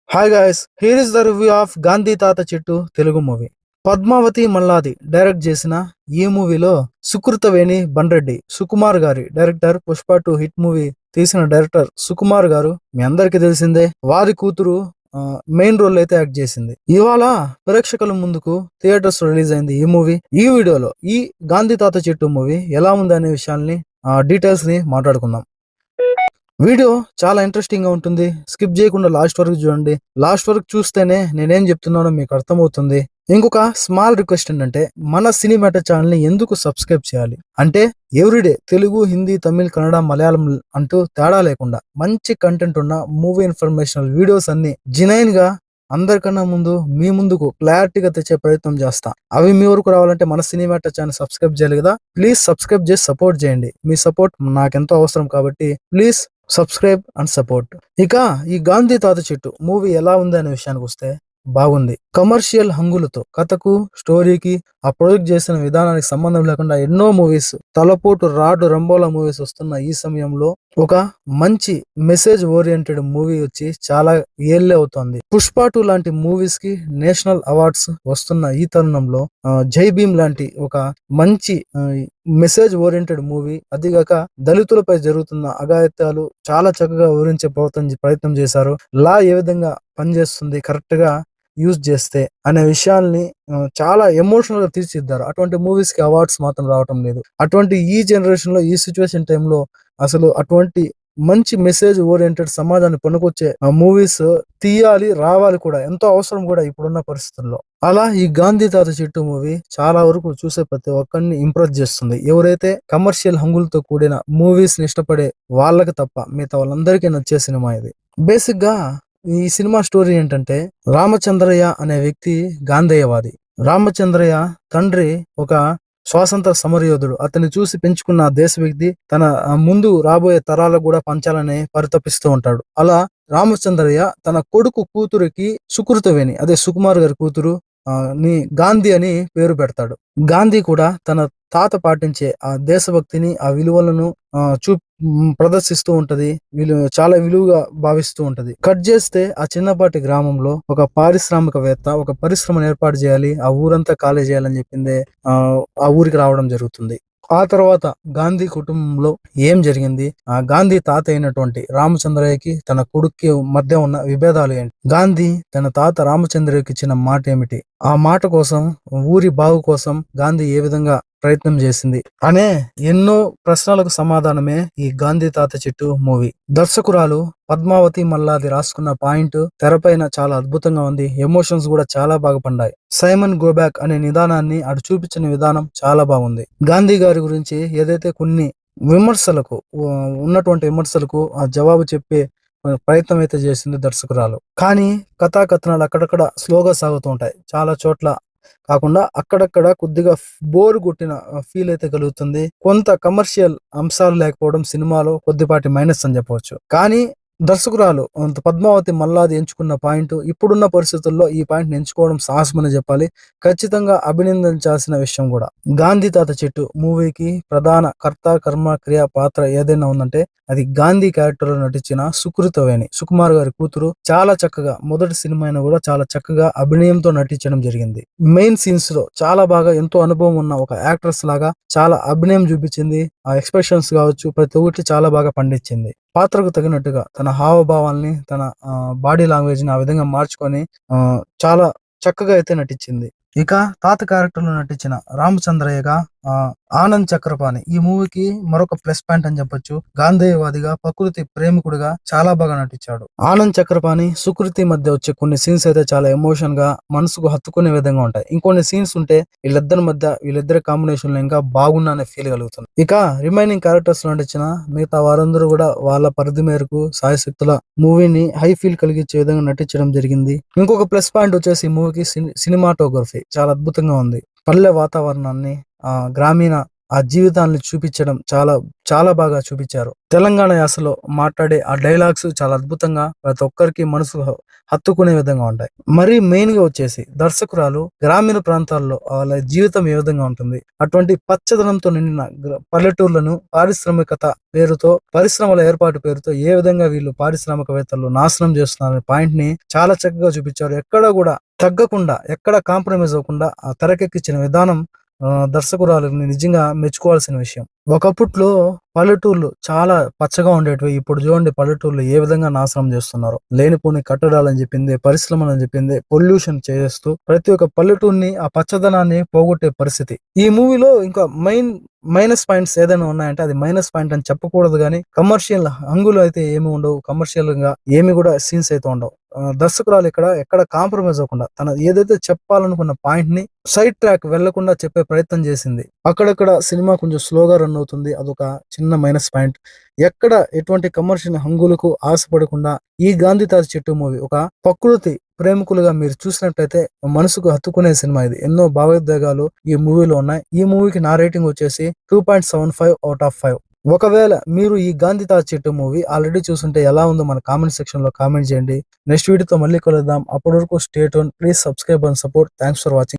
Hi guys, here is the review of Gandhi తాత చెట్టు Telugu movie. Padmavati Malladi direct చేసిన ఈ మూవీలో సుకృతవేణి బండ్రెడ్డి సుకుమార్ గారి డైరెక్టర్. పుష్ప 2 హిట్ మూవీ తీసిన డైరెక్టర్ సుకుమార్ గారు మీ అందరికీ తెలిసిందే. వారి కూతురు మెయిన్ రోల్ అయితే యాక్ట్ చేసింది. ఇవాళ ప్రేక్షకుల ముందుకు థియేటర్స్ రిలీజ్ అయింది ఈ మూవీ. ఈ వీడియోలో ఈ గాంధీ తాత చెట్టు మూవీ ఎలా ఉంది అనే విషయాల్ని డీటెయిల్స్ ని మాట్లాడుకుందాం. వీడియో చాలా ఇంట్రెస్టింగ్ గా ఉంటుంది. స్కిప్ చేయకుండా లాస్ట్ వరకు చూడండి. లాస్ట్ వరకు చూస్తేనే నేనేం చెప్తున్నానో మీకు అర్థమవుతుంది. ఇంకొక స్మాల్ రిక్వెస్ట్ ఏంటంటే, మన సినిమాటా ఛానల్ ని ఎందుకు సబ్స్క్రైబ్ చేయాలి అంటే, ఎవ్రీడే తెలుగు, హిందీ, తమిళ్, కన్నడ, మలయాళం అంటూ తేడా లేకుండా మంచి కంటెంట్ ఉన్న మూవీ ఇన్ఫర్మేషనల్ వీడియోస్ అన్ని జెన్యూన్ గా అందరికన్నా ముందు మీ ముందుకు క్లారిటీగా తెచ్చే ప్రయత్నం చేస్తా. అవి మీ వరకు రావాలంటే మన సినిమాటా ఛానల్ సబ్స్క్రైబ్ చేయాలి కదా. ప్లీజ్ సబ్స్క్రైబ్ చేసి సపోర్ట్ చేయండి. మీ సపోర్ట్ నాకెంతో అవసరం కాబట్టి ప్లీజ్ సబ్స్క్రైబ్ అండ్ సపోర్ట్. ఇక ఈ గాంధీ తాత చెట్టు మూవీ ఎలా ఉంది అనే విషయానికి వస్తే, బాగుంది. కమర్షియల్ హంగులతో కథకు, స్టోరీకి, ఆ ప్రొజెక్ట్ చేసిన విధానానికి సంబంధం లేకుండా ఎన్నో మూవీస్, తలపోటు, రాడు, రంబోలా మూవీస్ వస్తున్న ఈ సమయంలో ఒక మంచి మెసేజ్ ఓరియంటెడ్ మూవీ వచ్చి చాలా ఏళ్లే అవుతోంది. పుష్ప 2 లాంటి మూవీస్ కి నేషనల్ అవార్డ్స్ వస్తున్న ఈ తరుణంలో జై భీమ్ లాంటి ఒక మంచి మెసేజ్ ఓరియంటెడ్ మూవీ, అదిగాక దళితులపై జరుగుతున్న అఘాయిత్యాలు చాలా చక్కగా వివరించే ప్రయత్నం చేశారు. లా ఏ విధంగా పనిచేస్తుంది కరెక్ట్ గా యూజ్ చేస్తే అనే విషయాల్ని చాలా ఎమోషనల్ గా తీర్చిదిద్దారు. అటువంటి మూవీస్ కి అవార్డ్స్ మాత్రం రావటం లేదు. అటువంటి ఈ జనరేషన్ లో, ఈ సిచ్యువేషన్ టైంలో అసలు అటువంటి మంచి మెసేజ్ ఓరియంటెడ్ సమాజాన్ని పనికొచ్చే మూవీస్ తీయాలి, రావాలి కూడా, ఎంతో అవసరం కూడా ఇప్పుడున్న పరిస్థితుల్లో. అలా ఈ గాంధీ తాత చెట్టు మూవీ చాలా వరకు చూసే ప్రతి ఒక్కరిని ఇంప్రెస్ చేస్తుంది. ఎవరైతే కమర్షియల్ హంగులతో కూడిన మూవీస్ ని ఇష్టపడే వాళ్ళకి తప్ప మిగతా వాళ్ళందరికీ నచ్చే సినిమా ఇది. బేసిక్ గా ఈ సినిమా స్టోరీ ఏంటంటే, రామచంద్రయ్య అనే వ్యక్తి గాంధేయవాది. రామచంద్రయ్య తండ్రి ఒక స్వాతంత్ర సమరయోధుడు. అతన్ని చూసి పెంచుకున్న దేశ వ్యక్తి తన ముందు రాబోయే తరాలకు కూడా పంచాలని పరితపిస్తూ ఉంటాడు. అలా రామచంద్రయ్య తన కొడుకు కూతురికి సుకృతవేణి, అదే సుకుమార్ గారి కూతురు ని గాంధీ అని పేరు పెడతాడు. గాంధీ కూడా తన తాత పాటించే ఆ దేశభక్తిని, ఆ విలువలను ప్రదర్శిస్తూ ఉంటది. చాలా విలువగా భావిస్తూ ఉంటది. కట్ చేస్తే ఆ చిన్నపాటి గ్రామంలో ఒక పారిశ్రామికవేత్త ఒక పరిశ్రమను ఏర్పాటు చేయాలి, ఆ ఊరంతా ఖాళీ చేయాలని చెప్పిందే ఆ ఊరికి రావడం జరుగుతుంది. ఆ తర్వాత గాంధీ కుటుంబంలో ఏం జరిగింది, ఆ గాంధీ తాత అయినటువంటి రామచంద్రయ్యకి తన కొడుక్కి మధ్య ఉన్న విభేదాలు ఏంటి, గాంధీ తన తాత రామచంద్రయ్యకి ఇచ్చిన మాట ఏమిటి, ఆ మాట కోసం, ఊరి బాగు కోసం గాంధీ ఏ విధంగా ప్రయత్నం చేసింది అనే ఎన్నో ప్రశ్నలకు సమాధానమే ఈ గాంధీ తాత చెట్టు మూవీ. దర్శకురాలు పద్మావతి మల్లాది రాసుకున్న పాయింట్ తెరపైన చాలా అద్భుతంగా ఉంది. ఎమోషన్స్ కూడా చాలా బాగా పండాయి. సైమన్ గోబ్యాక్ అనే నిదానాన్ని అటు చూపించిన విధానం చాలా బాగుంది. గాంధీ గారి గురించి ఏదైతే కొన్ని విమర్శలకు ఉన్నటువంటి విమర్శలకు ఆ జవాబు చెప్పే ప్రయత్నం అయితే చేసింది దర్శకురాలు. కానీ కథాకథనాలు అక్కడక్కడ స్లోగా సాగుతూ ఉంటాయి. చాలా చోట్ల కాకుండా అక్కడక్కడ కొద్దిగా బోర్ కొట్టిన ఫీల్ అయితే కలుగుతుంది. కొంత కమర్షియల్ అంశాలు లేకపోవడం సినిమాలో కొద్దిపాటి మైనస్ అని చెప్పవచ్చు. కానీ దర్శకురాలు పద్మావతి మల్లాది ఎంచుకున్న పాయింట్, ఇప్పుడున్న పరిస్థితుల్లో ఈ పాయింట్ ఎంచుకోవడం సాహసమని చెప్పాలి. ఖచ్చితంగా అభినందించాల్సిన విషయం కూడా. గాంధీ తాత చెట్టు మూవీకి ప్రధాన కర్త, కర్మ, క్రియ పాత్ర ఏదైనా ఉందంటే అది గాంధీ క్యారెక్టర్ లో నటించిన సుకృతవేణి, సుకుమార్ గారి కూతురు. చాలా చక్కగా, మొదటి సినిమా అయినా కూడా చాలా చక్కగా అభినయంతో నటించడం జరిగింది. మెయిన్ సీన్స్ లో చాలా బాగా, ఎంతో అనుభవం ఉన్న ఒక యాక్ట్రెస్ లాగా చాలా అభినయం చూపించింది. ఆ ఎక్స్ప్రెషన్స్ కావచ్చు, ప్రతి ఒక్కటి చాలా బాగా పండించింది. పాత్రకు తగినట్టుగా తన హావభావాల్ని, తన బాడీ లాంగ్వేజ్ ని ఆ విధంగా మార్చుకొని చాలా చక్కగా అయితే నటించింది. ఇక తాత క్యారెక్టర్ లో నటించిన రామచంద్రయ్యగా ఆనంద్ చక్రపాణి ఈ మూవీకి మరొక ప్లస్ పాయింట్ అని చెప్పొచ్చు. గాంధేయవాదిగా, ప్రకృతి ప్రేమికుడిగా చాలా బాగా నటించాడు. ఆనంద్ చక్రపాణి సుకృతి మధ్య వచ్చే కొన్ని సీన్స్ అయితే చాలా ఎమోషన్ గా, మనసుకు హత్తుకునే విధంగా ఉంటాయి. ఇంకొన్ని సీన్స్ ఉంటే వీళ్ళిద్దరి కాంబినేషన్ లో ఇంకా బాగున్నా అనే ఫీల్ కలుగుతుంది. ఇక రిమైనింగ్ క్యారెక్టర్స్ లో నటించిన మిగతా వారందరూ కూడా వాళ్ళ పరిధి మేరకు సాయశక్తుల మూవీని హై ఫీల్ కలిగించే విధంగా నటించడం జరిగింది. ఇంకొక ప్లస్ పాయింట్ వచ్చేసి ఈ మూవీకి సినిమాటోగ్రఫీ చాలా అద్భుతంగా ఉంది. పల్లె వాతావరణాన్ని, గ్రామీణ ఆ జీవితాన్ని చూపించడం చాలా చాలా బాగా చూపించారు. తెలంగాణ యాసలో మాట్లాడే ఆ డైలాగ్స్ చాలా అద్భుతంగా ప్రతి ఒక్కరికి మనసు హత్తుకునే విధంగా ఉంటాయి. మరి మెయిన్ గా వచ్చేసి దర్శకురాలు గ్రామీణ ప్రాంతాల్లో వాళ్ళ జీవితం ఏ విధంగా ఉంటుంది, అటువంటి పచ్చదనంతో నిండిన పల్లెటూర్లను పారిశ్రామికత పేరుతో, పరిశ్రమల ఏర్పాటు పేరుతో ఏ విధంగా వీళ్ళు పారిశ్రామికవేత్తలు నాశనం చేస్తున్నారనే పాయింట్ ని చాలా చక్కగా చూపించారు. ఎక్కడ కూడా తగ్గకుండా, ఎక్కడ కాంప్రమైజ్ అవ్వకుండా ఆ తెరకెక్కించిన విధానం దర్శకురాలిని నిజంగా మెచ్చుకోవాల్సిన విషయం. ఒకప్పట్లో పల్లెటూర్లు చాలా పచ్చగా ఉండేటివి. ఇప్పుడు చూడండి పల్లెటూర్లు ఏ విధంగా నాశనం చేస్తున్నారు. లేనిపోని కట్టడాలని చెప్పింది, పరిశ్రమలని చెప్పింది, పొల్యూషన్ చేస్తూ ప్రతి ఒక్క పల్లెటూరిని ఆ పచ్చదనాన్ని పోగొట్టే పరిస్థితి. ఈ మూవీలో ఇంకా మైనస్ పాయింట్స్ ఏదైనా ఉన్నాయంటే అది మైనస్ పాయింట్ అని చెప్పకూడదు, కానీ కమర్షియల్ హంగులు అయితే ఏమి ఉండవు. కమర్షియల్ గా ఏమి కూడా సీన్స్ అయితే ఉండవు. దర్శకురాలు ఇక్కడ ఎక్కడ కాంప్రమైజ్ అవ్వకుండా తన ఏదైతే చెప్పాలనుకున్న పాయింట్ ని సైడ్ ట్రాక్ వెళ్లకుండా చెప్పే ప్రయత్నం చేసింది. అక్కడక్కడ సినిమా కొంచెం స్లోగా రన్ అవుతుంది, అదొక చిన్న మైనస్ పాయింట్. ఎక్కడ ఎటువంటి కమర్షియల్ హంగులకు ఆశపడకుండా ఈ గాంధీ తాత చెట్టు మూవీ ఒక ప్రకృతి ప్రేమికులుగా మీరు చూసినట్టయితే మనసుకు హత్తుకునే సినిమా ఇది. ఎన్నో భావోద్వేగాలు ఈ మూవీలో ఉన్నాయి. ఈ మూవీకి నా రేటింగ్ వచ్చేసి 2.75/5. ఒకవేళ మీరు ఈ గాంధీ తాత చెట్టు మూవీ ఆల్రెడీ చూసుంటే ఎలా ఉందో మన కామెంట్ సెక్షన్ లో కామెంట్ చేయండి. నెక్స్ట్ వీడియోతో మళ్ళీ కలుద్దాం. అప్పటి వరకు stay tune, please subscribe and support. Thanks for watching.